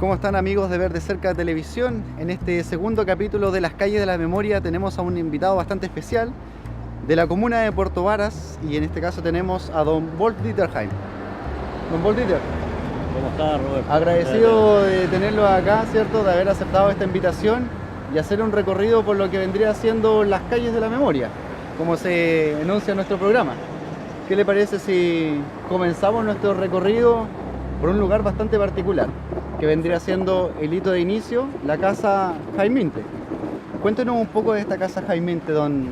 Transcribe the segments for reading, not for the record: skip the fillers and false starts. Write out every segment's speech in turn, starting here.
¿Cómo están, amigos de Ver de Cerca Televisión? En este segundo capítulo de Las Calles de la Memoria tenemos a un invitado bastante especial de la comuna de Puerto Varas, y en este caso tenemos a don Wolf-Dieter Heim. Don Wolf-Dieter, ¿cómo está, Roberto? agradecido de tenerlo acá, ¿cierto? De haber aceptado esta invitación y hacer un recorrido por lo que vendría siendo las calles de la memoria, como se enuncia en nuestro programa. ¿Qué le parece si comenzamos nuestro recorrido por un lugar bastante particular, que vendría siendo el hito de inicio, la Casa Jaiminte? Cuéntenos un poco de esta Casa Jaiminte, don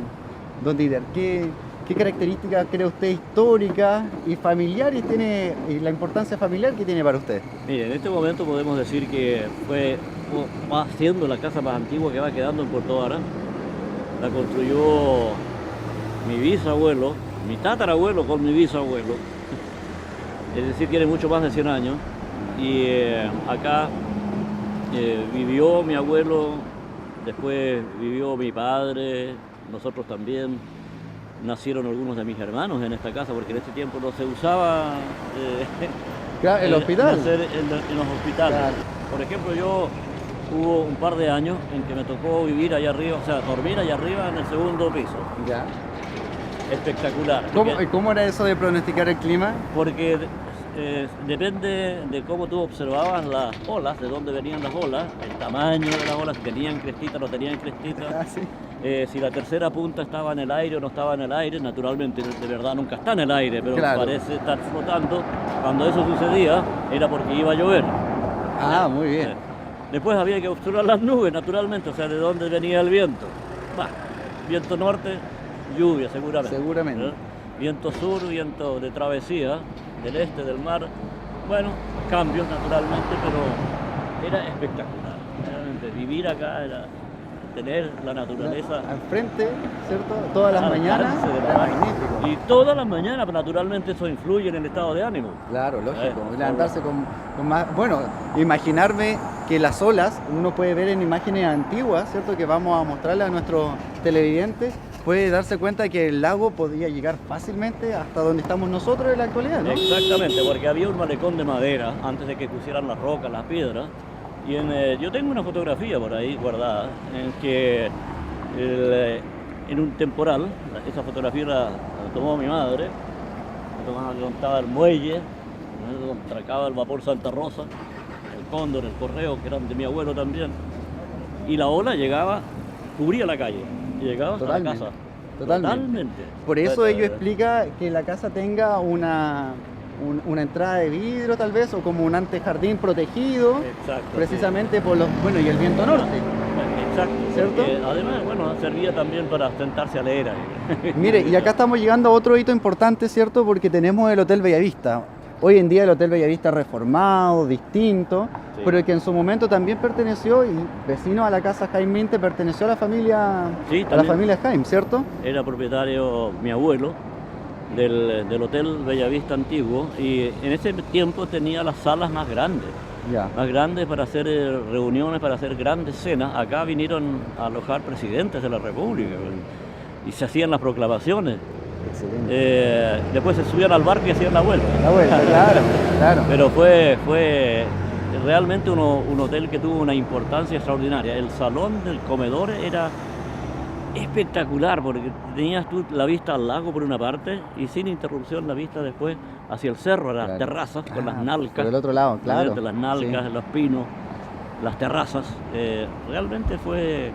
Dieter. ¿Qué características cree usted históricas y familiares tiene, y la importancia familiar que tiene para usted? Mire, en este momento podemos decir que va siendo la casa más antigua que va quedando en Puerto Varas. La construyó mi bisabuelo, mi tatarabuelo con mi bisabuelo. Es decir, tiene mucho más de 100 años. Y acá vivió mi abuelo, después vivió mi padre, nosotros también. Nacieron algunos de mis hermanos en esta casa, porque en este tiempo no se usaba Claro, el hospital. nacer en los hospitales. Claro. Por ejemplo, yo hubo un par de años en que me tocó vivir allá arriba, o sea, dormir allá arriba en el segundo piso. Ya. Espectacular. ¿Cómo era eso de pronosticar el clima? Porque depende de cómo tú observabas las olas, de dónde venían las olas, el tamaño de las olas, si tenían crestita o no tenían crestita. Ah, sí. Si la tercera punta estaba en el aire o no estaba en el aire, naturalmente de verdad nunca está en el aire, pero Claro. parece estar flotando. Cuando eso sucedía era porque iba a llover. Ah, muy bien. Después había que observar las nubes, naturalmente, o sea, de dónde venía el viento. Viento norte, lluvia seguramente. Seguramente. Viento sur, viento de travesía, del este, del mar. Bueno, cambios naturalmente, pero era espectacular. Realmente vivir acá era tener la naturaleza Al frente, ¿cierto? Todas las al mañanas. alcance de la Era mano. magnífico. Y todas las mañanas, naturalmente, eso influye en el estado de ánimo. Claro, lógico. Por Levantarse con más... Bueno, imaginarme que las olas, uno puede ver en imágenes antiguas, ¿cierto? Que vamos a mostrarle a nuestros televidentes, puede darse cuenta que el lago podía llegar fácilmente hasta donde estamos nosotros en la actualidad, ¿no? Exactamente, porque había un malecón de madera antes de que pusieran las rocas, las piedras. Y yo tengo una fotografía por ahí guardada en que en un temporal, esa fotografía la tomó mi madre, donde estaba el muelle, donde atracaba el vapor Santa Rosa, el Cóndor, el Correo, que eran de mi abuelo también, y la ola llegaba, cubría la calle, y llegaba a la casa. Totalmente. Por eso ello explica que la casa tenga una entrada de vidrio, tal vez, o como un antejardín protegido. Exacto, precisamente por los... Bueno, y el viento norte. Exacto, ¿cierto? porque además, bueno, servía también para sentarse a leer ahí. Mire, y acá estamos llegando a otro hito importante, ¿cierto? Porque tenemos el Hotel Bellavista. Hoy en día el Hotel Bellavista reformado, distinto, Sí. pero que en su momento también perteneció, y vecino a la Casa Jaiminte, perteneció a la familia, Sí, a la también. familia Jaim, ¿cierto? Era propietario mi abuelo del Hotel Bellavista antiguo, y en ese tiempo tenía las salas más grandes para hacer reuniones, para hacer grandes cenas. Acá vinieron a alojar presidentes de la República y se hacían las proclamaciones. Excelente. Después se subían al barco y hacían la vuelta. La vuelta, claro. Pero fue realmente un hotel que tuvo una importancia extraordinaria. El salón del comedor era espectacular, porque tenías tú la vista al lago por una parte y sin interrupción la vista después hacia el cerro, a las terrazas, con las nalcas. Por el otro lado, claro. Las nalcas, Sí. los pinos, las terrazas. Realmente fue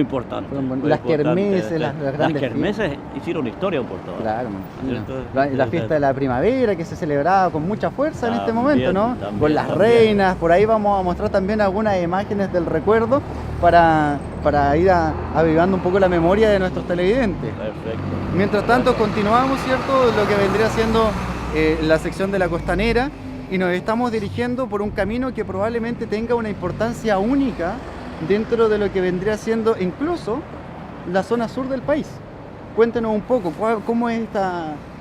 importante. Las kermeses, las Las grandes kermeses hicieron historia en Puerto Varas. Claro, ¿Cierto? la fiesta de la primavera que se celebraba con mucha fuerza en este momento, ¿no? También, Con las reinas, por ahí vamos a mostrar también algunas imágenes del recuerdo para ir avivando un poco la memoria de nuestros televidentes. Perfecto. Mientras tanto continuamos, ¿cierto? Lo que vendría siendo la sección de la costanera, y nos estamos dirigiendo por un camino que probablemente tenga una importancia única dentro de lo que vendría siendo incluso la zona sur del país. Cuéntenos un poco, ¿cómo es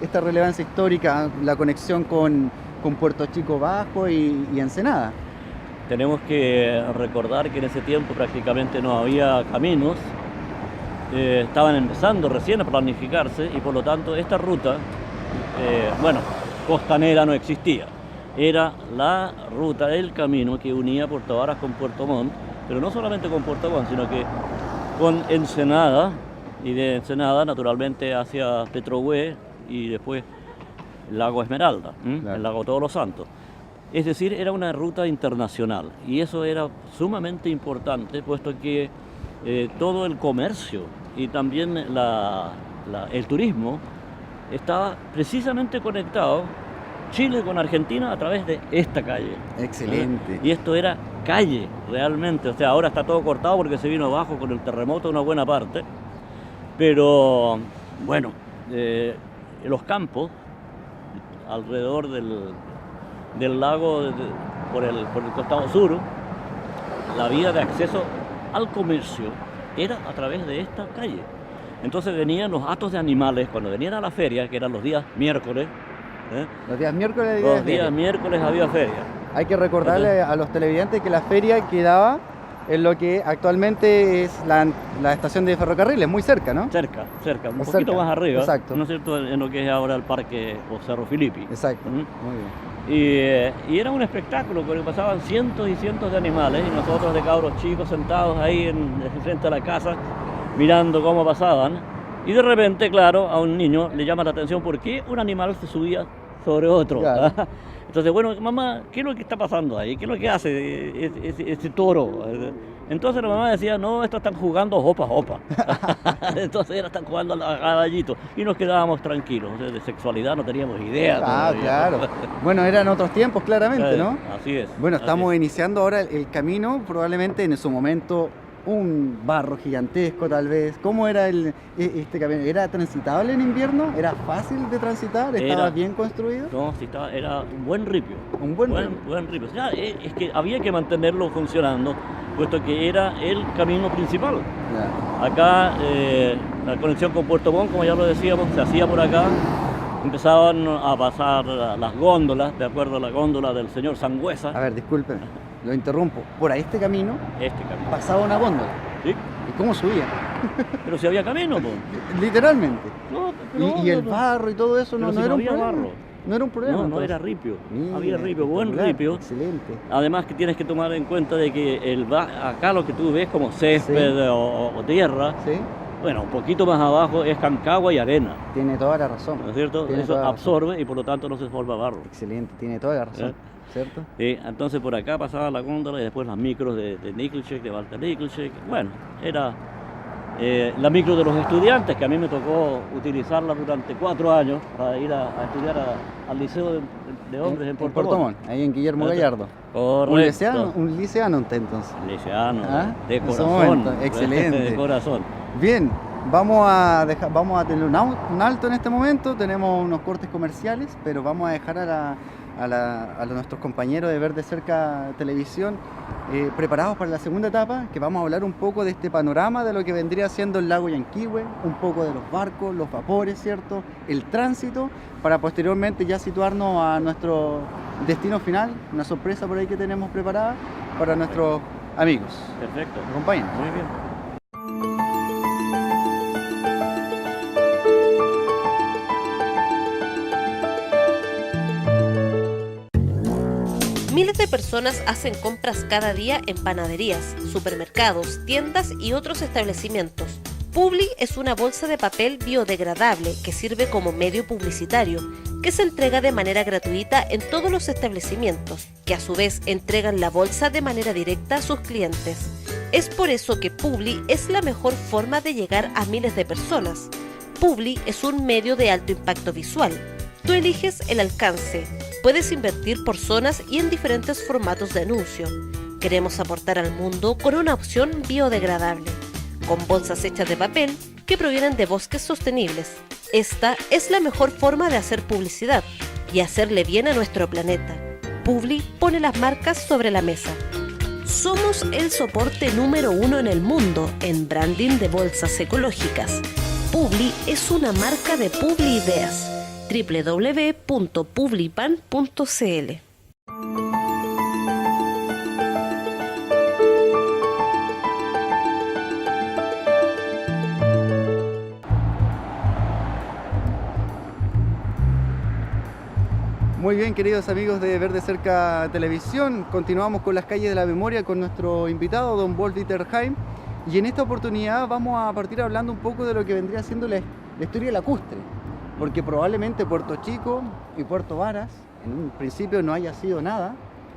esta relevancia histórica, la conexión con Puerto Chico Bajo y Ensenada? Tenemos que recordar que en ese tiempo prácticamente no había caminos, estaban empezando recién a planificarse, y por lo tanto esta ruta, costanera no existía. era la ruta, el camino que unía Puerto Varas con Puerto Montt, pero no solamente con Puerto Montt, sino que con Ensenada, y de Ensenada naturalmente hacia Petrohue y después el lago Esmeralda, Claro. el lago Todos los Santos. Es decir, era una ruta internacional y eso era sumamente importante, puesto que todo el comercio y también el turismo estaba precisamente conectado Chile con Argentina a través de esta calle. Excelente. Y esto era calle realmente, o sea, ahora está todo cortado porque se vino abajo con el terremoto una buena parte, pero bueno, los campos alrededor del lago por el costado sur, la vía de acceso al comercio era a través de esta calle. Entonces venían los hatos de animales, cuando venían a la feria, que eran los días miércoles, Los días miércoles los días miércoles había feria. Hay que recordarle a los televidentes que la feria quedaba en lo que actualmente es la estación de ferrocarriles, muy cerca, ¿no? Cerca, un Es poquito cerca, más arriba, exacto. ¿no es cierto?, en lo que es ahora el parque o Cerro Filippi. Exacto, ¿Mm? muy bien. Y era un espectáculo porque pasaban cientos y cientos de animales y nosotros de cabros chicos sentados ahí frente a la casa mirando cómo pasaban y de repente, claro, a un niño le llama la atención por qué un animal se subía sobre otro. Claro. Entonces, bueno, mamá, ¿qué es lo que está pasando ahí? ¿Qué es lo que hace ese toro? Entonces la mamá decía, no, estos están jugando jopa. Entonces están jugando a caballito. Y nos quedábamos tranquilos. O sea, de sexualidad no teníamos idea. Ah, todavía. claro. Bueno, eran otros tiempos, claramente, ¿no? Así es. Bueno, así estamos es. iniciando ahora el camino, probablemente en su momento un barro gigantesco tal vez. ¿Cómo era este camino? ¿Era transitable en invierno? ¿Era fácil de transitar? ¿Estaba Era. bien construido? No, sí era un buen ripio. Un buen ripio. Buen ripio. O sea, es que había que mantenerlo funcionando, puesto que era el camino principal. Ya. Acá la conexión con Puerto Montt, como ya lo decíamos, se hacía por acá. Empezaban a pasar las góndolas, de acuerdo a la góndola del señor Sangüesa. A ver, discúlpeme, lo interrumpo. Por ahí este camino Este camino. pasaba una góndola. ¿Sí? ¿Y cómo subía? Pero si había camino, pues. Literalmente. No, Y el barro y todo eso Pero no si era no un había problema. barro. No era un problema. No, entonces. era ripio. Mira, Había ripio, buen espectacular, ripio. Excelente. Además que tienes que tomar en cuenta de que acá lo que tú ves como césped Sí. o tierra, Sí, bueno, un poquito más abajo es cancagua y arena, tiene toda la razón. ¿no es cierto? Tiene Eso toda la razón. absorbe y por lo tanto no se forma barro. Excelente, tiene toda la razón. ¿Cierto? Entonces por acá pasaba la góndola y después las micros de Nikkelchek, de Walter Nikkelchek. Bueno, era la micro de los estudiantes, que a mí me tocó utilizarla durante 4 años para ir a estudiar al Liceo de Hombres en Puerto Montt. Ahí en Guillermo ¿Cierto? Gallardo. Correcto. Un liceano usted entonces. Liceano, Ah, de en ese corazón. momento, excelente. De corazón. Bien, vamos a tener un alto en este momento. Tenemos unos cortes comerciales, pero vamos a dejar a nuestros compañeros de Ver de Cerca Televisión preparados para la segunda etapa, que vamos a hablar un poco de este panorama de lo que vendría siendo el lago Yanquihue, un poco de los barcos, los vapores, ¿cierto? El tránsito, para posteriormente ya situarnos a nuestro destino final, una sorpresa por ahí que tenemos preparada para nuestros amigos. Perfecto. Acompáñenos. Muy bien. Miles de personas hacen compras cada día en panaderías, supermercados, tiendas y otros establecimientos. Publi es una bolsa de papel biodegradable que sirve como medio publicitario, que se entrega de manera gratuita en todos los establecimientos, que a su vez entregan la bolsa de manera directa a sus clientes. Es por eso que Publi es la mejor forma de llegar a miles de personas. Publi es un medio de alto impacto visual. Tú eliges el alcance. Puedes invertir por zonas y en diferentes formatos de anuncio. Queremos aportar al mundo con una opción biodegradable, con bolsas hechas de papel que provienen de bosques sostenibles. Esta es la mejor forma de hacer publicidad y hacerle bien a nuestro planeta. Publi pone las marcas sobre la mesa. Somos el soporte número 1 en el mundo en branding de bolsas ecológicas. Publi es una marca de Publi Ideas. www.publipan.cl. Muy bien, queridos amigos de Ver de Cerca Televisión, continuamos con las calles de la memoria con nuestro invitado, don Walt-Dieter Heim, y en esta oportunidad vamos a partir hablando un poco de lo que vendría siendo la historia lacustre, porque probablemente Puerto Chico y Puerto Varas en un principio no haya sido nada,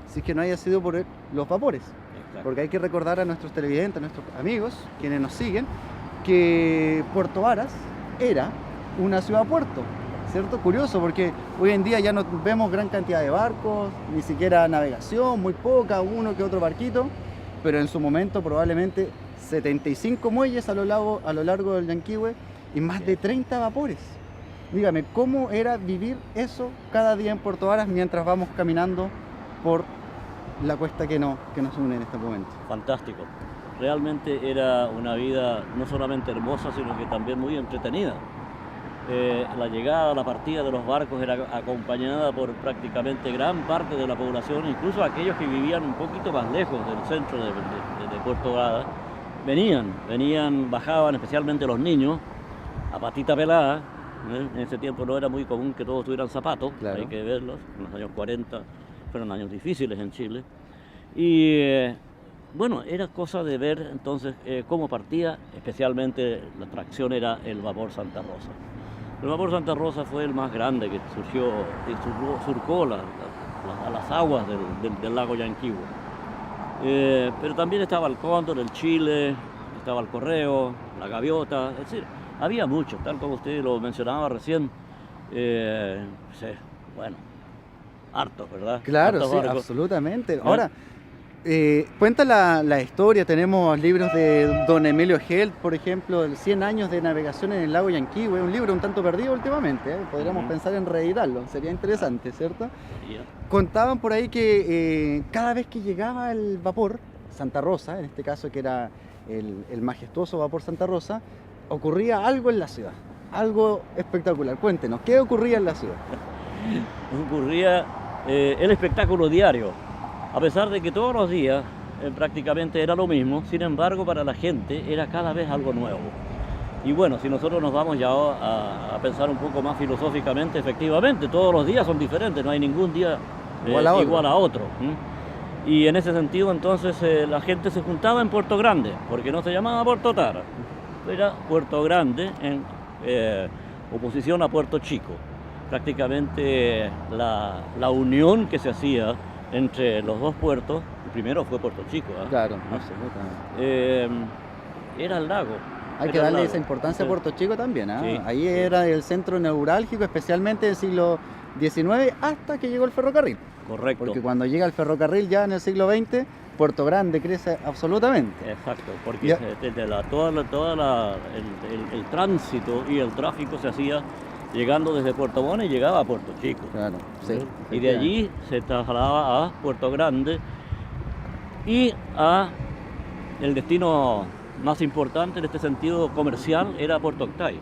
si es que no haya sido por los vapores. Exacto. Porque hay que recordar a nuestros televidentes, a nuestros amigos, quienes nos siguen, que Puerto Varas era una ciudad-puerto, ¿cierto? Curioso, porque hoy en día ya no vemos gran cantidad de barcos, ni siquiera navegación, muy poca, uno que otro barquito, pero en su momento probablemente 75 muelles a lo largo del Llanquihue y más de 30 vapores. Dígame, ¿cómo era vivir eso cada día en Puerto Varas mientras vamos caminando por la cuesta que nos une en este momento? Fantástico. Realmente era una vida no solamente hermosa, sino que también muy entretenida. La llegada, la partida de los barcos era acompañada por prácticamente gran parte de la población, incluso aquellos que vivían un poquito más lejos del centro de Puerto Varas. Venían, bajaban, especialmente los niños, a patita pelada. En ese tiempo no era muy común que todos tuvieran zapatos, claro. Hay que verlos. En los años 40 fueron años difíciles en Chile. Y bueno, era cosa de ver entonces cómo partía, especialmente la atracción era el vapor Santa Rosa. El vapor Santa Rosa fue el más grande que surgió y surcó las aguas del lago Llanquihue. Pero también estaba el Cóndor, el Chile, estaba el Correo, la Gaviota, es decir, había mucho, tal como usted lo mencionaba recién. Bueno, hartos, ¿verdad? Claro, hartos sí, barcos. Absolutamente. Ahora, cuenta la historia, tenemos libros de don Emilio Helt, por ejemplo, 100 años de navegación en el lago Llanquihue, un libro un tanto perdido últimamente, podríamos pensar en reeditarlo, sería interesante, ¿cierto? Contaban por ahí que cada vez que llegaba el vapor Santa Rosa, en este caso que era el majestuoso vapor Santa Rosa, ocurría algo en la ciudad, algo espectacular. Cuéntenos, ¿qué ocurría en la ciudad? Ocurría el espectáculo diario. A pesar de que todos los días prácticamente era lo mismo, sin embargo para la gente era cada vez algo nuevo. Y bueno, si nosotros nos vamos ya a pensar un poco más filosóficamente, efectivamente todos los días son diferentes, no hay ningún día igual a otro. Y en ese sentido entonces la gente se juntaba en Puerto Grande, porque no se llamaba Puerto Tara, era Puerto Grande en oposición a Puerto Chico. Prácticamente la unión que se hacía entre los dos puertos, el primero fue Puerto Chico. Claro, absolutamente. Era el lago. Hay que darle esa importancia a Puerto Chico también. Sí, ahí era el centro neurálgico, especialmente del siglo XIX, hasta que llegó el ferrocarril. Correcto. Porque cuando llega el ferrocarril ya en el siglo XX, Puerto Grande crece absolutamente. Exacto, porque el tránsito y el tráfico se hacía llegando desde Puerto Montt y llegaba a Puerto Chico. Claro, sí. Y de allí se trasladaba a Puerto Grande y a el destino más importante en este sentido comercial era Puerto Octay.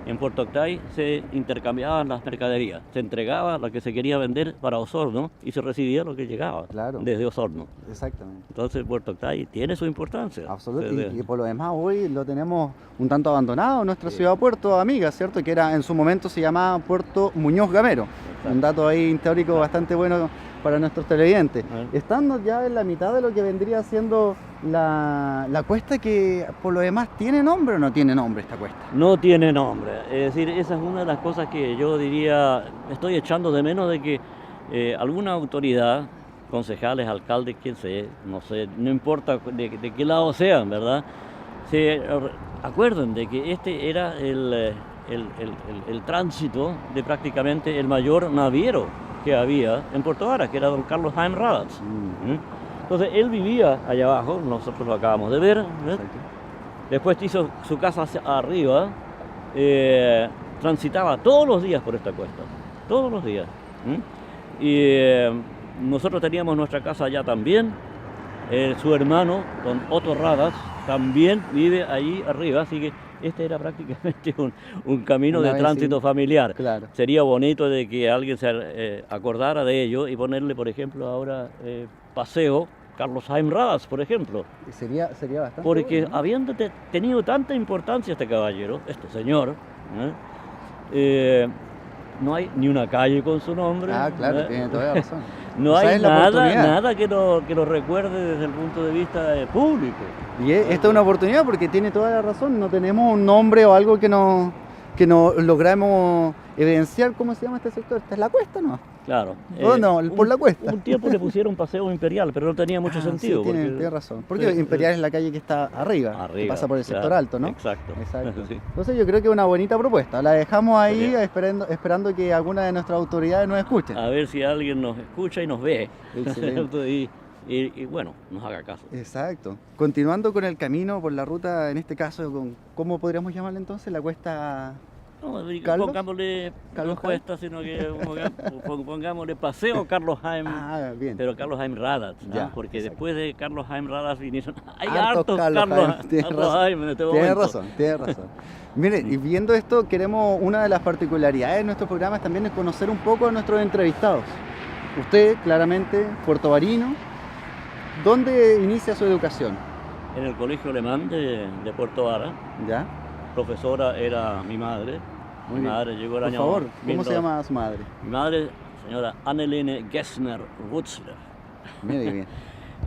En Puerto Octay se intercambiaban las mercaderías, se entregaba lo que se quería vender para Osorno y se recibía lo que llegaba desde Osorno. Exactamente. Entonces Puerto Octay tiene su importancia. Absolutamente. Y por lo demás hoy lo tenemos un tanto abandonado, nuestra ciudad-puerto amiga, ¿cierto? Que era en su momento se llamaba Puerto Muñoz Gamero. Exacto. Un dato ahí teórico bastante bueno para nuestros televidentes. Estando ya en la mitad de lo que vendría siendo la cuesta, que por lo demás ¿tiene nombre o no tiene nombre esta cuesta? No tiene nombre, es decir, esa es una de las cosas que yo diría, estoy echando de menos de que alguna autoridad, concejales, alcaldes, quien sea, no importa de qué lado sean, ¿verdad? Se acuerden de que este era el tránsito de prácticamente el mayor naviero que había en Puerto Varas, que era don Carlos Heim Radatz. Entonces él vivía allá abajo, nosotros lo acabamos de ver, después hizo su casa hacia arriba, transitaba todos los días por esta cuesta, todos los días. Y nosotros teníamos nuestra casa allá también, su hermano, don Otto Radatz, también vive allí arriba, así que este era prácticamente un camino de tránsito familiar. Claro. Sería bonito de que alguien se acordara de ello y ponerle, por ejemplo, ahora Paseo Carlos Heim Radatz, por ejemplo. Sería bastante porque bueno, ¿no? Habiendo tenido tanta importancia este caballero, este señor, no hay ni una calle con su nombre. Ah, claro, tiene toda la razón. No O sea, hay es la nada, oportunidad. nada que lo recuerde desde el punto de vista público. Y esta es una oportunidad porque tiene toda la razón. No tenemos un nombre o algo que nos logramos evidenciar. ¿Cómo se llama este sector? Esta es la cuesta, ¿no? Claro. Oh, no, por la cuesta. Un tiempo le pusieron Paseo Imperial, pero no tenía mucho sentido. Sí, tiene razón. Porque Imperial es la calle que está arriba, que pasa por el sector claro, alto, ¿no? Exacto. Exacto. Sí. Entonces yo creo que es una bonita propuesta. La dejamos ahí Bien. esperando que alguna de nuestras autoridades nos escuche. A ver si alguien nos escucha y nos ve. Excelente. Y bueno, nos haga caso. Exacto. Continuando con el camino por la ruta, en este caso, ¿cómo podríamos llamarle entonces? La cuesta... No, ¿Carlos? pongámosle ¿Carlos no cuesta, sino que pongámosle Paseo Carlos Jaime. Ah, bien. Pero Carlos Jaime Radatz, ¿no? Ya, Porque exacto. después de Carlos Jaime Radatz vinieron... Hay Hartos hartos Carlos Carlos Jaime. Tienes razón. Jaime en este Tienes momento. razón, tienes razón. Mire, y viendo esto, una de las particularidades de nuestros programas también es conocer un poco a nuestros entrevistados. Usted, claramente, puertobarino, ¿dónde inicia su educación? En el colegio alemán de Puerto Vara, ¿Ya? profesora era mi madre. Muy Mi bien. madre llegó el Por año... favor, ¿cómo 1900. se llama su madre? Mi madre, señora Annelene Gessner-Rutzler. Mire bien.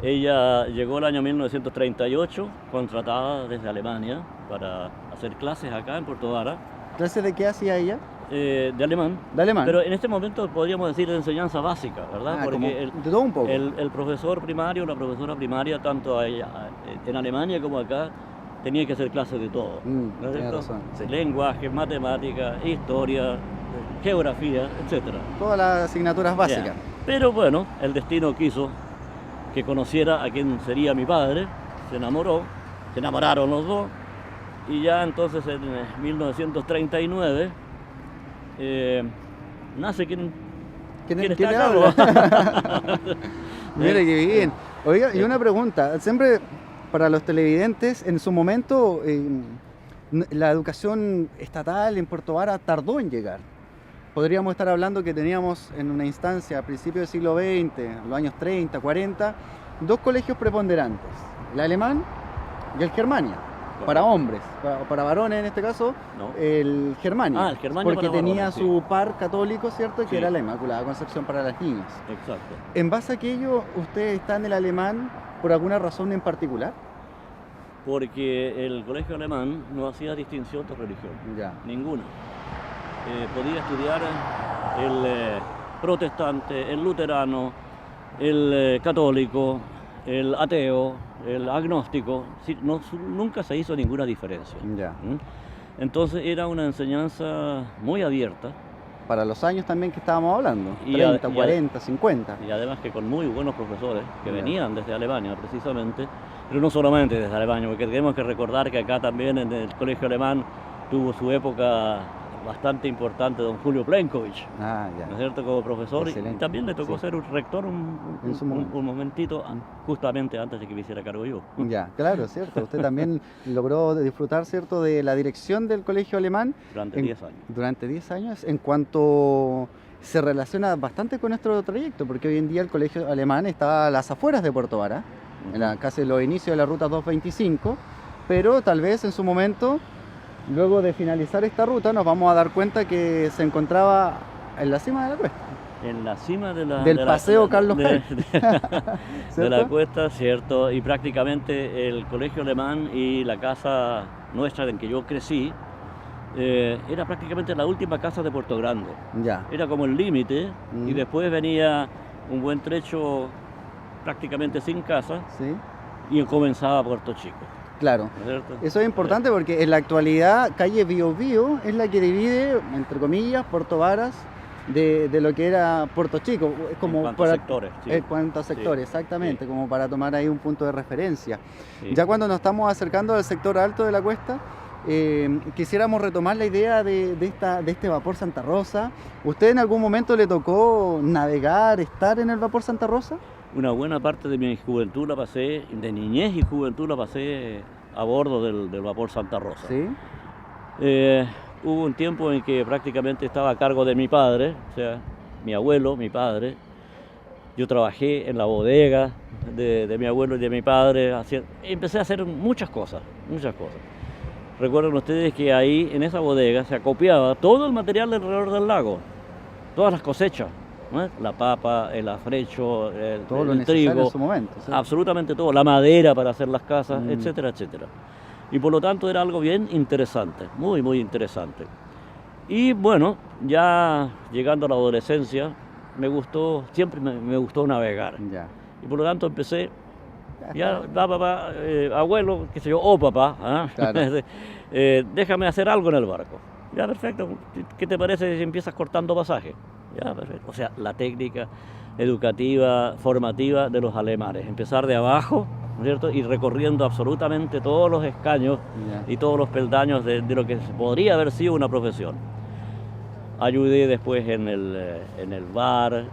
Ella llegó el año 1938, contratada desde Alemania para hacer clases acá en Puerto Vara, ¿Clases de qué hacía ella? de alemán. De alemán. Pero en este momento podríamos decir de enseñanza básica, ¿verdad? Ah, como Porque de todo un poco. el profesor primario, la profesora primaria, tanto en Alemania como acá, tenía que hacer clases de todo. ¿no es Tiene cierto? razón. Sí. Lenguaje, matemática, historia, geografía, etcétera. Todas las asignaturas básicas. Ya. Pero bueno, el destino quiso que conociera a quien sería mi padre, se enamoraron los dos, y ya entonces en 1939 nace quien ¿Quién está le acá, habla? Mire, qué bien. Oiga, y una pregunta. Siempre para los televidentes, en su momento, la educación estatal en Puerto Vara tardó en llegar. Podríamos estar hablando que teníamos en una instancia a principios del siglo XX, en los años 30, 40, dos colegios preponderantes, el alemán y el Germania, para hombres, para varones en este caso, No. el Germania, Ah, el Germania porque para tenía varones, sí. su par católico, ¿cierto? Que Sí. era la Inmaculada Concepción para las niñas. Exacto. En base a aquello, ¿usted está en el alemán por alguna razón en particular? Porque el colegio alemán no hacía distinción de religión, Ya. ninguna. Podía estudiar el protestante, el luterano, el católico, el ateo, el agnóstico. Sí, nunca se hizo ninguna diferencia. Ya. ¿Mm? Entonces era una enseñanza muy abierta Para los años también que estábamos hablando, Y 30, a- y a- 40, 50. y además que con muy buenos profesores que Ya. venían desde Alemania precisamente, pero no solamente desde Alemania, porque tenemos que recordar que acá también en el colegio alemán tuvo su época bastante importante don Julio Plenkovich, Ah, ya. ¿no es cierto?, como profesor, y Excelente, también le tocó sí. ser un rector En su momento. un momentito, justamente antes de que me hiciera cargo yo. Ya, claro, cierto. Usted también logró disfrutar, ¿cierto?, de la dirección del colegio alemán Durante en- 10 años. durante 10 años, en cuanto se relaciona bastante con nuestro trayecto, porque hoy en día el colegio alemán está a las afueras de Puerto Vara, casi los inicios de la ruta 225, pero tal vez en su momento, luego de finalizar esta ruta, nos vamos a dar cuenta que se encontraba en la cima de la cuesta. En la cima de la, Del de la- paseo Carlos de- Jaime. de la ¿Cierto? cuesta, cierto, y prácticamente el colegio alemán y la casa nuestra en que yo crecí era prácticamente la última casa de Puerto Grande. Ya. Era como el límite, y Mm. después venía un buen trecho prácticamente sin casa Sí, y comenzaba Puerto Chico, claro. ¿no es cierto? Eso es importante porque en la actualidad calle Bío Bío es la que divide, entre comillas, Puerto Varas de lo que era Puerto Chico. Es como En cuanto a sectores, sí. En cuanto a sectores, Sí, exactamente, sí. como para tomar ahí un punto de referencia. Sí. Ya cuando nos estamos acercando al sector alto de la cuesta, quisiéramos retomar la idea de este vapor Santa Rosa. ¿Usted en algún momento le tocó navegar, estar en el vapor Santa Rosa? Una buena parte de mi juventud la pasé, de niñez y juventud la pasé a bordo del vapor Santa Rosa. Sí. Hubo un tiempo en que prácticamente estaba a cargo de mi padre, o sea, mi abuelo, mi padre. Yo trabajé en la bodega de mi abuelo y de mi padre. Empecé a hacer muchas cosas, muchas cosas. Recuerden ustedes que ahí, en esa bodega, se acopiaba todo el material alrededor del lago. todas las cosechas, ¿no? La papa, el afrecho, Todo lo el necesario trigo, en su momento. ¿sí? absolutamente todo, la madera para hacer las casas, etcétera, etcétera. Y por lo tanto era algo bien interesante, muy, muy interesante. Y bueno, ya llegando a la adolescencia, siempre me gustó navegar. Ya. Y por lo tanto empecé, papá, abuelo, qué sé yo, o papá, ¿ah? Claro. Déjame hacer algo en el barco. Ya, perfecto. ¿Qué te parece si empiezas cortando pasaje? Ya, perfecto. O sea, la técnica educativa, formativa de los alemanes. Empezar de abajo, ¿no es cierto? Y recorriendo absolutamente todos los escaños Ya. y todos los peldaños de lo que podría haber sido una profesión. Ayudé después en el bar,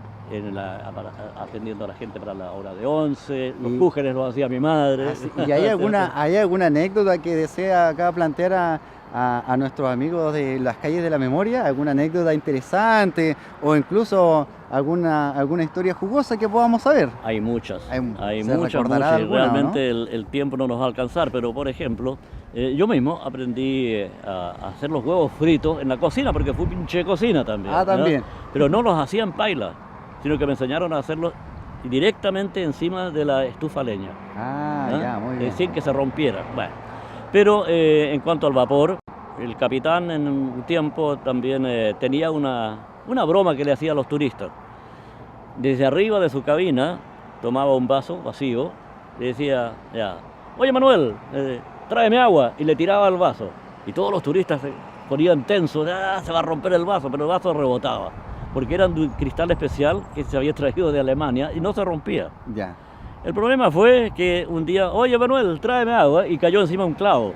atendiendo a la gente para la hora de 11, los cúgenes los hacía mi madre. ¿Y hay alguna anécdota que desea acá plantear a nuestros amigos de las calles de la memoria? ¿Alguna anécdota interesante o incluso alguna historia jugosa que podamos saber? Hay muchas, ¿Se muchas, recordará y alguna, realmente el tiempo no nos va a alcanzar, pero por ejemplo, yo mismo aprendí a hacer los huevos fritos en la cocina, porque fui pinche cocina también. Ah, también. ¿no? Pero no los hacía en paila, sino que me enseñaron a hacerlos directamente encima de la estufa a leña. Ah, ya, muy bien. Sin que se rompiera. Bueno, pero en cuanto al vapor, el capitán en un tiempo también tenía una broma que le hacía a los turistas. Desde arriba de su cabina tomaba un vaso vacío y decía, oye Manuel, tráeme agua, y le tiraba el vaso. Y todos los turistas se ponían tensos, se va a romper el vaso, pero el vaso rebotaba, porque era un cristal especial que se había traído de Alemania y no se rompía. Ya. El problema fue que un día, oye Manuel, tráeme agua, y cayó encima un clavo.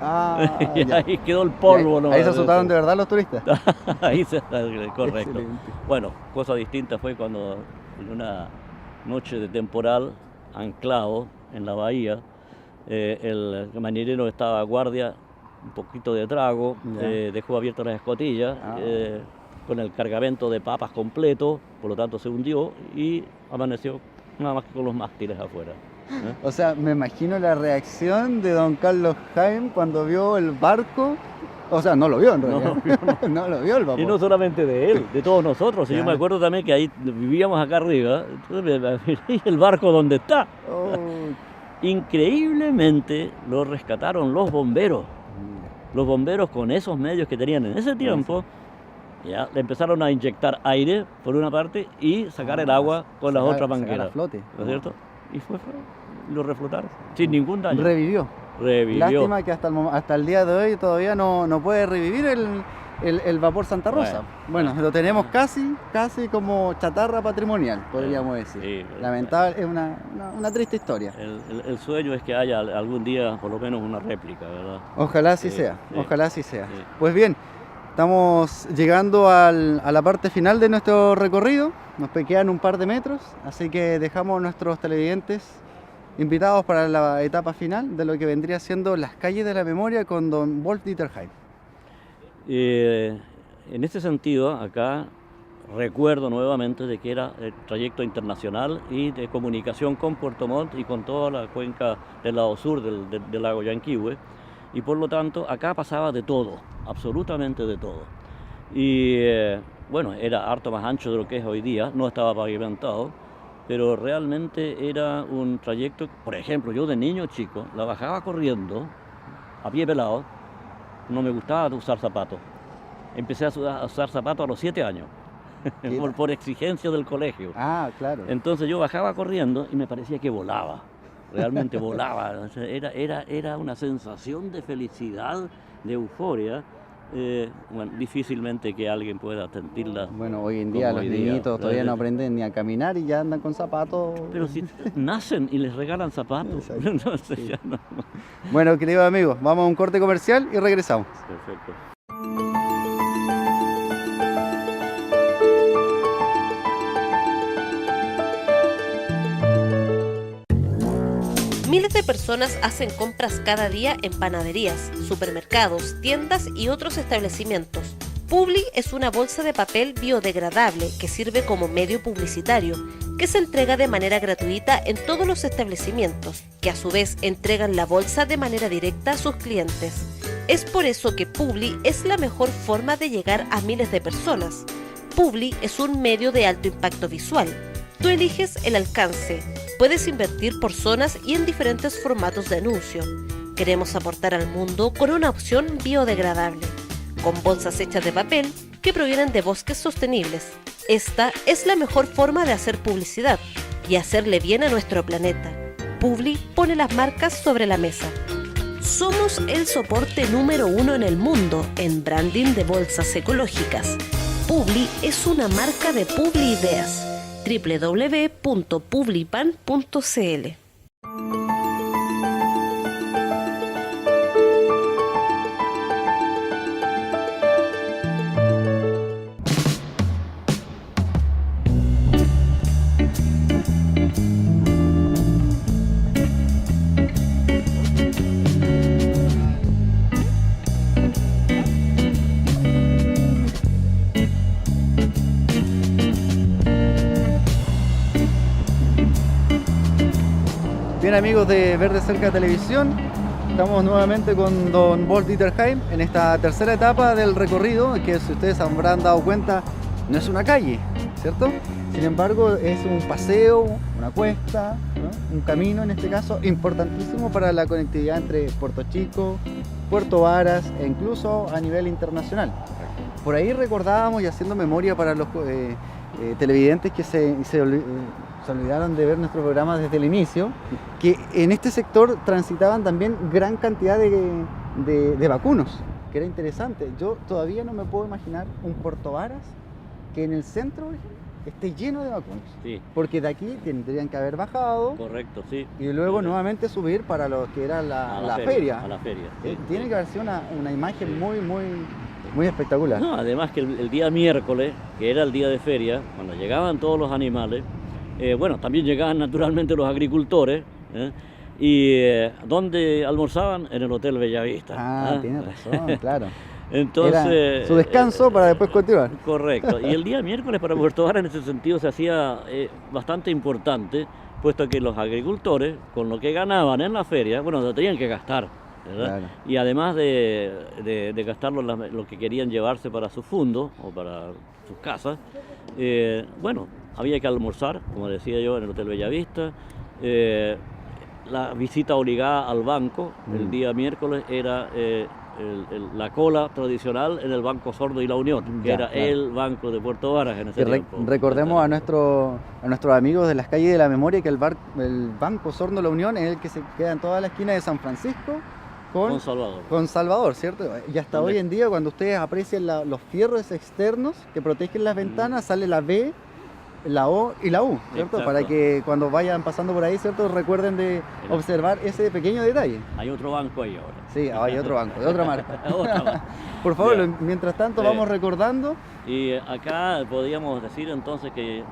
Y ya. ahí quedó el polvo. Ahí se asustaron de verdad los turistas. Ahí correcto. Excelente. Bueno, cosa distinta fue cuando en una noche de temporal, anclado en la bahía, el marinero estaba a guardia, un poquito de trago, dejó abiertas las escotillas, con el cargamento de papas completo, por lo tanto se hundió y amaneció nada más que con los mástiles afuera. O sea, me imagino la reacción de don Carlos Jaime cuando vio el barco. O sea, no lo vio en realidad. No lo vio el vapor. Y no solamente de él, de todos nosotros. Claro. Yo me acuerdo también que ahí vivíamos acá arriba, entonces ¿y el barco dónde está? Oh. Increíblemente lo rescataron los bomberos. Los bomberos, con esos medios que tenían en ese tiempo, ya le empezaron a inyectar aire por una parte y sacar el agua con las otras mangueras. Flote. ¿No es cierto? Y lo reflotaron sin ningún daño. Revivió. Lástima que hasta el día de hoy todavía no puede revivir el vapor Santa Rosa. Bueno, lo tenemos casi como chatarra patrimonial, podríamos decir. Sí, lamentable, es una triste historia. El sueño es que haya algún día por lo menos una réplica, ¿verdad? Ojalá así sea, ojalá así sea. Sí. Pues bien, estamos llegando a la parte final de nuestro recorrido, nos quedan un par de metros, así que dejamos a nuestros televidentes invitados para la etapa final de lo que vendría siendo las calles de la memoria con don Wolf-Dieter Heim. En este sentido, acá recuerdo nuevamente de que era el trayecto internacional y de comunicación con Puerto Montt y con toda la cuenca del lado sur del lago Yanquihue, y por lo tanto acá pasaba de todo, absolutamente de todo. Y bueno, era harto más ancho de lo que es hoy día, no estaba pavimentado, pero realmente era un trayecto. Por ejemplo, yo de niño chico la bajaba corriendo, a pie pelado, no me gustaba usar zapatos. Empecé a usar zapatos a los 7 años, por exigencia del colegio. Ah, claro. Entonces yo bajaba corriendo y me parecía que volaba, realmente volaba. O sea, era una sensación de felicidad, de euforia. Bueno, difícilmente que alguien pueda sentirla. Bueno, hoy en día los niñitos todavía no aprenden ni a caminar y ya andan con zapatos. Pero si nacen y les regalan zapatos. No sé, Sí. ya no. Bueno, queridos amigos, vamos a un corte comercial y regresamos. Perfecto. Miles de personas hacen compras cada día en panaderías, supermercados, tiendas y otros establecimientos. Publi es una bolsa de papel biodegradable que sirve como medio publicitario, que se entrega de manera gratuita en todos los establecimientos, que a su vez entregan la bolsa de manera directa a sus clientes. Es por eso que Publi es la mejor forma de llegar a miles de personas. Publi es un medio de alto impacto visual. Tú eliges el alcance. Puedes invertir por zonas y en diferentes formatos de anuncio. Queremos aportar al mundo con una opción biodegradable, con bolsas hechas de papel que provienen de bosques sostenibles. Esta es la mejor forma de hacer publicidad y hacerle bien a nuestro planeta. Publi pone las marcas sobre la mesa. Somos el soporte número 1 en el mundo en branding de bolsas ecológicas. Publi es una marca de Publi Ideas. www.publipan.cl. Bien, amigos de Verde Cerca Televisión, estamos nuevamente con don Bolt Dieterheim en esta tercera etapa del recorrido, que si ustedes habrán dado cuenta, no es una calle, ¿cierto? Sin embargo, es un paseo, una cuesta, ¿no? Un camino en este caso importantísimo para la conectividad entre Puerto Chico, Puerto Varas e incluso a nivel internacional. Por ahí recordábamos, y haciendo memoria para los televidentes que se olvidaron de ver nuestro programa desde el inicio, que en este sector transitaban también gran cantidad de vacunos, que era interesante. Yo todavía no me puedo imaginar un Puerto Varas que en el centro, por ejemplo, esté lleno de vacunos. Sí. Porque de aquí tendrían que haber bajado. Correcto, sí. Y luego Sí. nuevamente subir para lo que era la feria. A la feria. Sí, Tiene sí. que haber sido una imagen muy espectacular. No, además que el día miércoles, que era el día de feria, cuando llegaban todos los animales, bueno, también llegaban naturalmente los agricultores, y ¿dónde almorzaban? En el Hotel Bellavista. Tiene razón, claro. Entonces, era su descanso para después continuar. Correcto. Y el día miércoles para Puerto Varas en ese sentido se hacía bastante importante, puesto que los agricultores, con lo que ganaban en la feria, bueno, lo tenían que gastar, ¿verdad? Claro. Y además de gastarlo lo que querían llevarse para su fondo o para sus casas, bueno, había que almorzar, como decía yo, en el Hotel Bellavista. La visita obligada al banco el día miércoles era la cola tradicional en el Banco Sordo y La Unión, que Ya, era claro. el banco de Puerto Varas en ese tiempo. Recordemos a nuestros amigos de las calles de la memoria que el Banco Sordo La Unión es el que se queda en toda la esquina de San Francisco Con Salvador. con Salvador, ¿cierto? Y hasta ¿Dónde? hoy en día, cuando ustedes aprecian los fierros externos que protegen las ventanas, sale la B, la O y la U, ¿cierto? Exacto. Para que cuando vayan pasando por ahí, ¿cierto? Recuerden de observar ese pequeño detalle. Hay otro banco ahí ahora. Sí, hay otro banco, de otra marca. Otra más. Por favor, Ya. mientras tanto Sí. vamos recordando. Y acá podríamos decir entonces que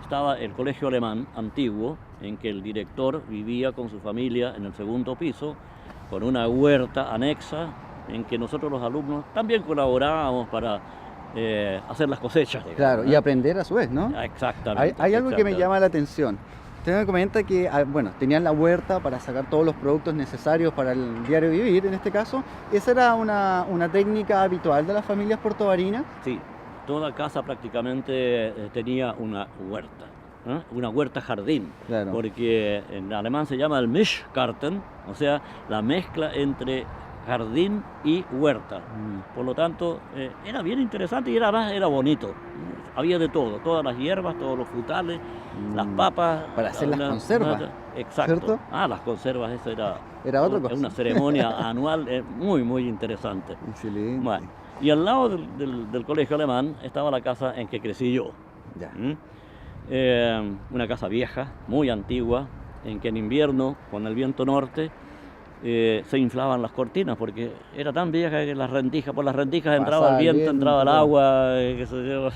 estaba el colegio alemán antiguo, en que el director vivía con su familia en el segundo piso, con una huerta anexa, en que nosotros los alumnos también colaborábamos para hacer las cosechas. digamos, Claro, ¿no? y aprender a su vez, ¿no? Exactamente. Hay algo que me exactamente. llama la atención. Usted me comenta que, bueno, tenían la huerta para sacar todos los productos necesarios para el diario vivir, en este caso. ¿Esa era una técnica habitual de las familias puertovarinas? Sí, toda casa prácticamente tenía una huerta, una huerta jardín, Claro. porque en alemán se llama el Mischgarten, o sea, la mezcla entre jardín y huerta. Por lo tanto, era bien interesante y era bonito. Había de todo, todas las hierbas, todos los frutales, las papas. Para hacer las conservas, Exacto. ¿cierto? Las conservas, eso Era otra cosa. una ceremonia anual muy interesante. Excelente. Bueno, y al lado del colegio alemán estaba la casa en que crecí yo. Ya. Una casa vieja, muy antigua, en que en invierno, con el viento norte, se inflaban las cortinas, porque era tan vieja que por las rendijas entraba Pasaba el el viento, viento, entraba el claro. agua, qué sé yo.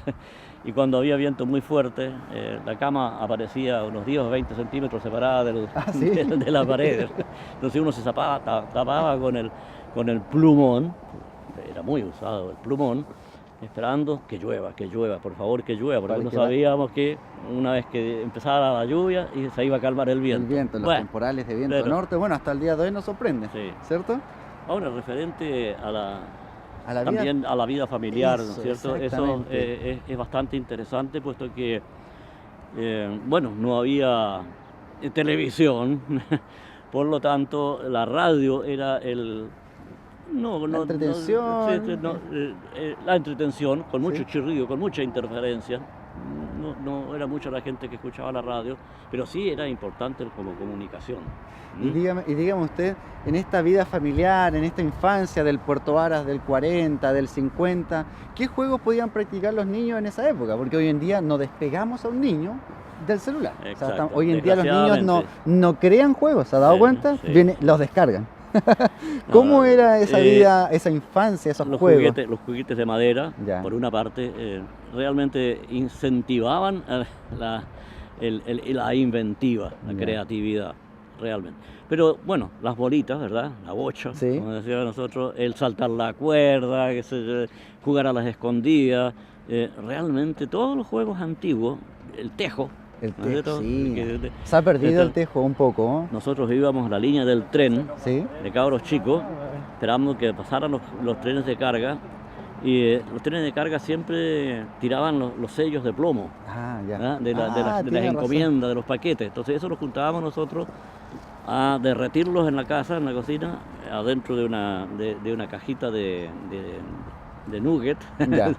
Y cuando había viento muy fuerte, la cama aparecía unos 10 o 20 centímetros separada ¿Sí? de la pared. Entonces uno se tapaba con el plumón, era muy usado el plumón, esperando que llueva, por favor que llueva, porque Vale, no que va. sabíamos que una vez que empezara la lluvia y se iba a calmar el viento. El viento, los Bueno, temporales de viento pero- norte, bueno, hasta el día de hoy nos sorprende, Sí. ¿cierto? Ahora, referente a A la vida... También a la vida familiar, ¿no es Eso, cierto? Eso es bastante interesante, puesto que, bueno, no había televisión, por lo tanto, la radio era el... La entretención. La entretención, con mucho Sí. chirrido, con mucha interferencia. No era mucha la gente que escuchaba la radio, pero sí era importante como comunicación. Y dígame usted, en esta vida familiar, en esta infancia del Puerto Varas del 40, del 50, ¿qué juegos podían practicar los niños en esa época? Porque hoy en día no despegamos a un niño del celular. O sea, Exacto, hoy en día los niños desgraciadamente. no crean juegos, ¿se ha dado Sí, cuenta? sí. Los descargan. ¿Cómo era esa vida, esa infancia, esos juegos? Los juguetes de madera, Ya. por una parte, realmente incentivaban la inventiva, la Ya. creatividad, realmente. Pero bueno, las bolitas, ¿verdad? La bocha, Sí. como decíamos nosotros, el saltar la cuerda, jugar a las escondidas, realmente todos los juegos antiguos, el tejo. El ¿no es cierto? tejo, sí. Que- Se ha perdido el Esto- tejo un poco, Nosotros íbamos a la línea del tren, ¿sí? de cabros chicos, esperando que pasaran los trenes de carga, y los trenes de carga siempre tiraban los sellos de plomo, Ah, ya. ¿verdad? De las tiene razón. encomiendas, de los paquetes. Entonces eso lo juntábamos nosotros a derretirlos en la casa, en la cocina, adentro de una cajita de nugget, Ya.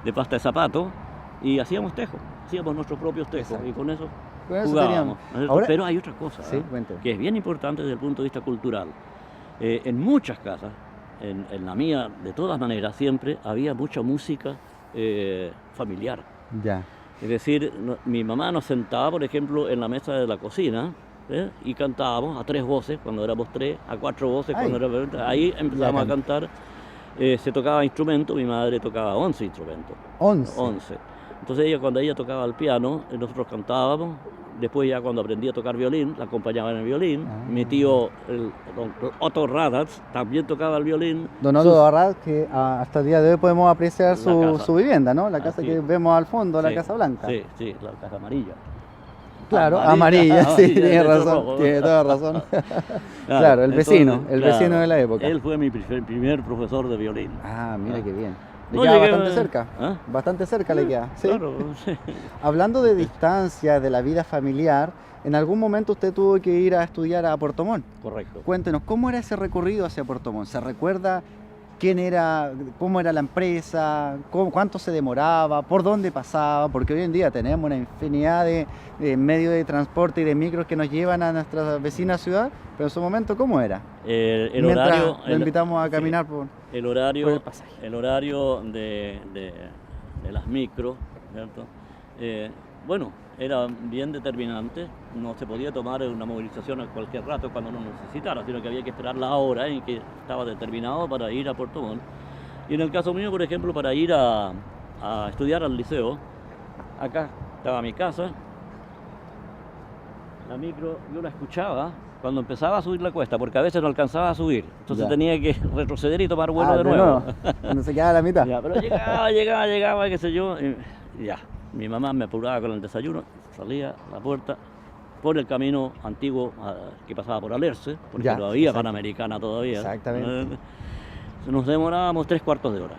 de pasta de zapato, y hacíamos tejos, hacíamos nuestros propios tejos, Exacto. y con eso Con eso jugábamos. teníamos. ¿no es cierto? Ahora- Pero hay otra cosa, Sí, ¿eh? cuénteme. Que es bien importante desde el punto de vista cultural. En muchas casas, en la mía de todas maneras, siempre había mucha música familiar. Ya. Es decir, mi mamá nos sentaba, por ejemplo, en la mesa de la cocina, y cantábamos a 3 voces cuando éramos 3, a 4 voces Ay. cuando éramos... Ahí empezamos a can- cantar. Se tocaba instrumentos, mi madre tocaba 11 instrumentos. 11. 11. Entonces cuando ella tocaba el piano, nosotros cantábamos. Después ya cuando aprendí a tocar violín, la acompañaba en el violín. Ah. Mi tío, don Otto Radatz, también tocaba el violín. Don Otto Barral, que hasta el día de hoy podemos apreciar La su, casa. su vivienda, ¿no? La casa Así que es. vemos al fondo, la Sí, Casa Blanca. Sí, la Casa Amarilla. Claro, amarilla, sí, amarilla, tiene de razón, rojo. tiene toda razón. Claro, el vecino de la época. Él fue mi primer profesor de violín. Ah, mira Ah. qué bien. Le No queda llegué- bastante cerca. ¿Ah? Bastante cerca le queda. ¿sí? Claro, sí. Hablando de distancia, de la vida familiar, en algún momento usted tuvo que ir a estudiar a Puerto Montt. Correcto. Cuéntenos, ¿cómo era ese recorrido hacia Puerto Montt? ¿Se recuerda quién era, cómo era la empresa, cuánto se demoraba, por dónde pasaba? Porque hoy en día tenemos una infinidad de medios de transporte y de micros que nos llevan a nuestra vecina ciudad, pero en su momento, ¿cómo era? El Mientras horario... lo invitamos a sí. caminar El por horario, el pasaje. el horario de las micros, ¿cierto? Bueno, era bien determinante, no se podía tomar una movilización a cualquier rato cuando uno necesitara, sino que había que esperar la hora en que estaba determinado para ir a Puerto Montt. Y en el caso mío, por ejemplo, para ir a estudiar al liceo, acá estaba mi casa, la micro yo la escuchaba cuando empezaba a subir la cuesta, porque a veces no alcanzaba a subir, entonces Ya. tenía que retroceder y tomar vuelo Ah, de nuevo. Cuando se quedaba a la mitad. Ya, pero llegaba, qué sé yo, y ya. Mi mamá me apuraba con el desayuno, salía a la puerta, por el camino antiguo que pasaba por Alerce, porque Ya, no había exacto. Panamericana todavía. Exactamente. Nos demorábamos 3/4 de hora.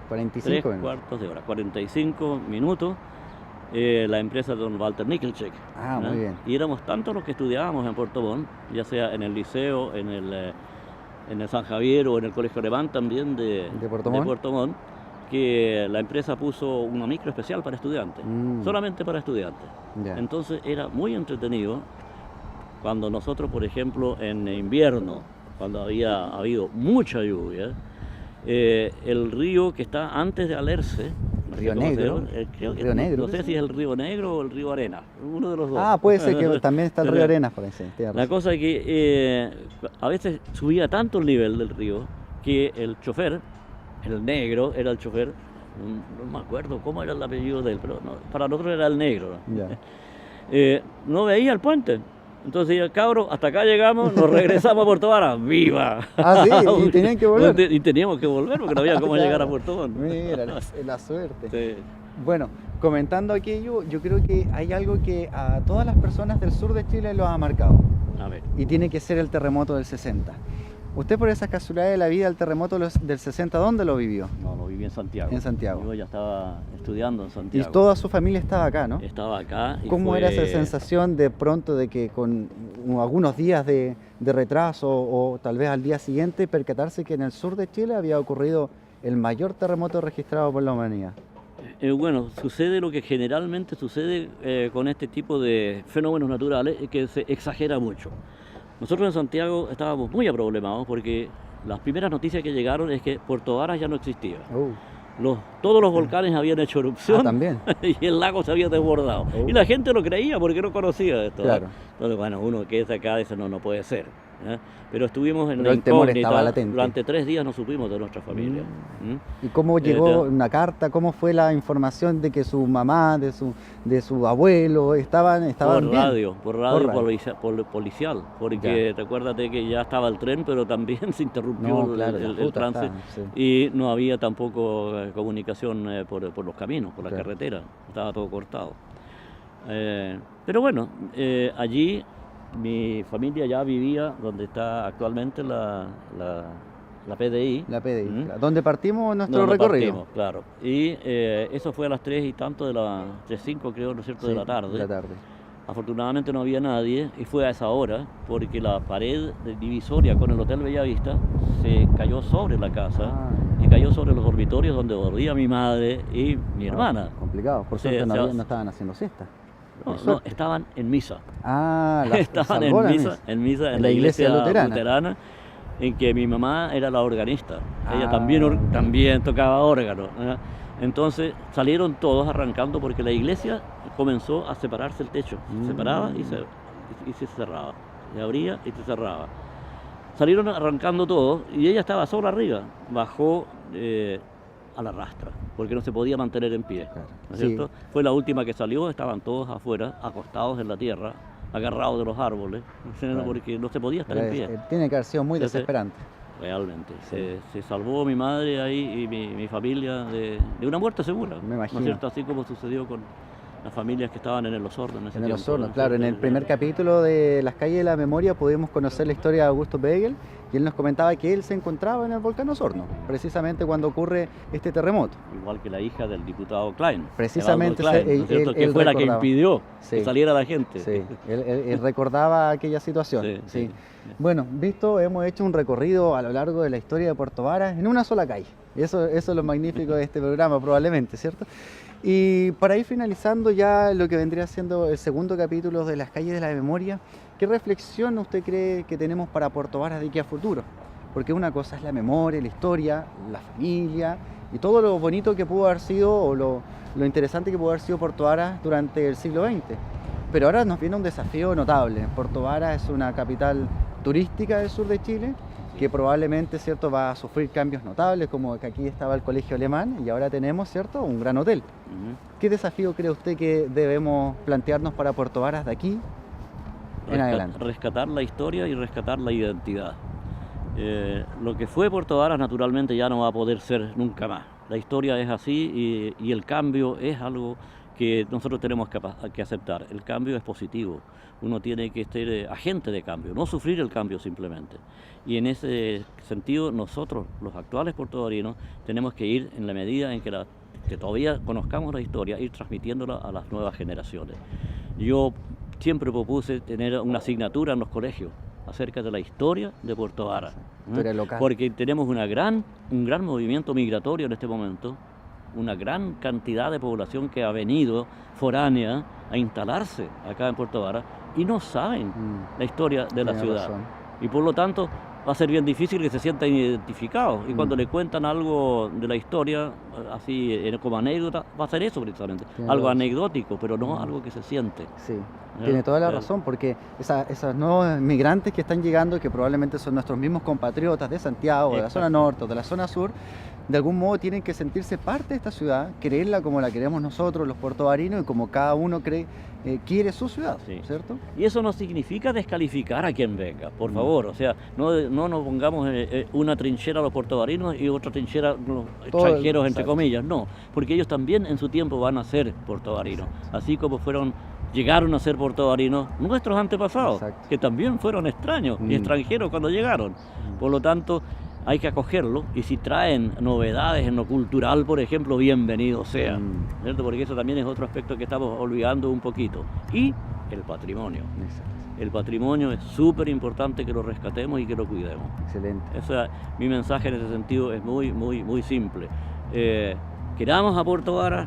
45 minutos. 3/4 de hora, 45 minutos. La empresa de don Walter Nickelcheck. Ah, ¿no? muy bien. Y éramos tantos los que estudiábamos en Puerto Montt, ya sea en el liceo, en el San Javier o en el Colegio Alemán también de Puerto Montt, que la empresa puso una micro especial para estudiantes, Mm. solamente para estudiantes. Ya. Entonces era muy entretenido cuando nosotros, por ejemplo, en invierno, cuando había habido mucha lluvia, el río que está antes de Alerce, no sé Río cómo se Negro. llama, creo que Río Negro, no sé si es el río Negro o el río Arena, uno de los dos. Ah, puede ser que también está el río Arenas por ahí, sí, tiene La razón. cosa es que a veces subía tanto el nivel del río que el chofer, el negro era el chofer, no me acuerdo cómo era el apellido de él, pero no, para nosotros era el negro, ¿no? Ya. No veía el puente. Entonces decía, cabro, hasta acá llegamos, nos regresamos a Puerto Vara, ¡viva! Ah, sí, y tenían que volver. Y teníamos que volver porque no había cómo Claro. llegar a Puerto Montt. Mira, la suerte. Sí. Bueno, comentando aquello, yo creo que hay algo que a todas las personas del sur de Chile los ha marcado. A ver, Y tiene que ser el terremoto del 60. Usted por esas casualidades de la vida, el terremoto del 60, ¿dónde lo vivió? No, lo viví en Santiago. En Santiago. Yo ya estaba estudiando en Santiago. Y toda su familia estaba acá, ¿no? Estaba acá. ¿Cómo era esa sensación de pronto de que con algunos días de retraso o tal vez al día siguiente percatarse que en el sur de Chile había ocurrido el mayor terremoto registrado por la humanidad? Bueno, sucede lo que generalmente sucede con este tipo de fenómenos naturales, que se exagera mucho. Nosotros en Santiago estábamos muy aproblemados porque las primeras noticias que llegaron es que Puerto Varas ya no existía. Todos los volcanes habían hecho erupción también. Y el lago se había desbordado. Y la gente lo creía porque no conocía esto. Claro. Entonces, bueno, uno que es de acá dice, no puede ser. Pero estuvimos en la incógnita. Durante 3 días no supimos de nuestra familia. ¿Y cómo llegó una carta? ¿Cómo fue la información de que su mamá, de su abuelo estaban por bien? Radio policial, porque recuérdate que ya estaba el tren, pero también se interrumpió el tránsito y no había tampoco comunicación por los caminos, por la carretera, estaba todo cortado. Pero bueno, allí mi familia ya vivía donde está actualmente la PDI. La PDI, donde partimos nuestro recorrido. Claro. Y eso fue a las 3 y tanto de las 3:05, creo, ¿no es cierto?, de la tarde. Afortunadamente no había nadie y fue a esa hora porque la pared divisoria con el Hotel Bellavista se cayó sobre la casa y cayó sobre los dormitorios donde dormía mi madre y mi hermana. Complicado, por suerte no estaban haciendo siesta. No, estaban en misa. Estaban en misa en la iglesia luterana, en que mi mamá era la organista. Ella también tocaba órgano. Entonces salieron todos arrancando porque la iglesia comenzó a separarse el techo. Se separaba y se cerraba. Se abría y se cerraba. Salieron arrancando todos y ella estaba sola arriba. Bajó a la rastra, porque no se podía mantener en pie, ¿no es cierto? Fue la última que salió, estaban todos afuera, acostados en la tierra, agarrados de los árboles, porque no se podía estar en pie. Tiene que haber sido muy desesperante. Realmente, se salvó mi madre ahí y mi familia de una muerte segura, me imagino. ¿No es cierto? Así como sucedió con las familias que estaban en el Osorno en ese tiempo. En el Osorno, claro. En el primer capítulo de Las Calles de la Memoria pudimos conocer la historia de Augusto Beigel y él nos comentaba que él se encontraba en el volcán Osorno, precisamente cuando ocurre este terremoto. Igual que la hija del diputado Klein. Precisamente, Klein, que fue la que impidió que saliera la gente. Sí, él recordaba aquella situación. Sí. Bueno, hemos hecho un recorrido a lo largo de la historia de Puerto Varas en una sola calle. Eso es lo magnífico de este programa, probablemente, ¿cierto? Y para ir finalizando ya lo que vendría siendo el segundo capítulo de Las Calles de la Memoria, ¿qué reflexión usted cree que tenemos para Puerto Varas de aquí a futuro? Porque una cosa es la memoria, la historia, la familia y todo lo bonito que pudo haber sido o lo interesante que pudo haber sido Puerto Varas durante el siglo XX. Pero ahora nos viene un desafío notable. Puerto Varas es una capital turística del sur de Chile que probablemente, ¿cierto?, va a sufrir cambios notables, como que aquí estaba el colegio alemán y ahora tenemos, ¿cierto?, un gran hotel. ¿Qué desafío cree usted que debemos plantearnos para Puerto Varas de aquí en adelante? Rescatar la historia y rescatar la identidad. Lo que fue Puerto Varas naturalmente ya no va a poder ser nunca más. La historia es así y el cambio es algo que nosotros tenemos que aceptar. El cambio es positivo. Uno tiene que ser agente de cambio, no sufrir el cambio simplemente. Y en ese sentido nosotros, los actuales puertovarinos, tenemos que ir en la medida en que todavía conozcamos la historia, ir transmitiéndola a las nuevas generaciones. Yo siempre propuse tener una asignatura en los colegios acerca de la historia de Puerto Varas, historia local. Porque tenemos un gran movimiento migratorio en este momento, una gran cantidad de población que ha venido foránea a instalarse acá en Puerto Varas y no saben la historia de la ciudad. Razón. Y por lo tanto va a ser bien difícil que se sientan identificados. Y cuando le cuentan algo de la historia, así como anécdota, va a ser eso precisamente. Algo anecdótico, pero no algo que se siente. Sí, tiene toda la razón, porque esos nuevos migrantes que están llegando, que probablemente son nuestros mismos compatriotas de Santiago, de la zona norte o de la zona sur, de algún modo tienen que sentirse parte de esta ciudad, creerla como la queremos nosotros, los puertovarinos, y como cada uno quiere su ciudad, ¿cierto? Y eso no significa descalificar a quien venga, por favor. O sea, no nos pongamos una trinchera a los puertovarinos y otra trinchera a los extranjeros, entre comillas. No, porque ellos también en su tiempo van a ser puertovarinos, así como fueron llegaron a ser portavarinos nuestros antepasados, Exacto. que también fueron extraños y extranjeros cuando llegaron. Por lo tanto, hay que acogerlos, y si traen novedades en lo cultural, por ejemplo, bienvenido sea, ¿cierto? Porque eso también es otro aspecto que estamos olvidando un poquito. Y el patrimonio. Exacto. El patrimonio es súper importante que lo rescatemos y que lo cuidemos. Excelente. Mi mensaje en ese sentido es muy simple. Queramos a Puerto Vara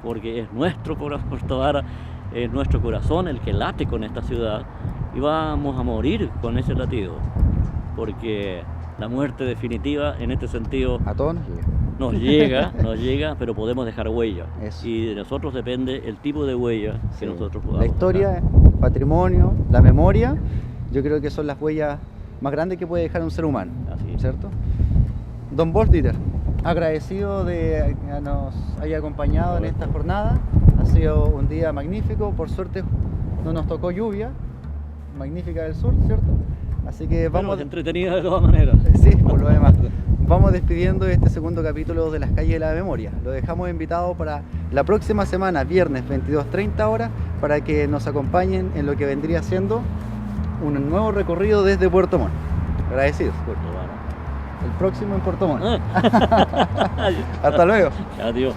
porque es nuestro Puerto Vara, es nuestro corazón el que late con esta ciudad, y vamos a morir con ese latido, porque la muerte definitiva en este sentido A todos nos llega. nos llega, pero podemos dejar huella. Eso. Y de nosotros depende el tipo de huella que Sí. nosotros podamos La historia, dejar. el patrimonio, la memoria, yo creo que son las huellas más grandes que puede dejar un ser humano. Así es. ¿Cierto? Don Boltiter, agradecido de que nos haya acompañado en esta jornada. Ha sido un día magnífico, por suerte no nos tocó lluvia, magnífica del sur, ¿cierto? Así que vamos... Pero entretenida de todas maneras. Sí, por lo demás. Vamos despidiendo este segundo capítulo de Las Calles de la Memoria. Lo dejamos invitado para la próxima semana, viernes 22:30 horas, para que nos acompañen en lo que vendría siendo un nuevo recorrido desde Puerto Montt. Agradecidos. Puerto Vara. El próximo en Puerto Montt. Ah. Hasta luego. Adiós.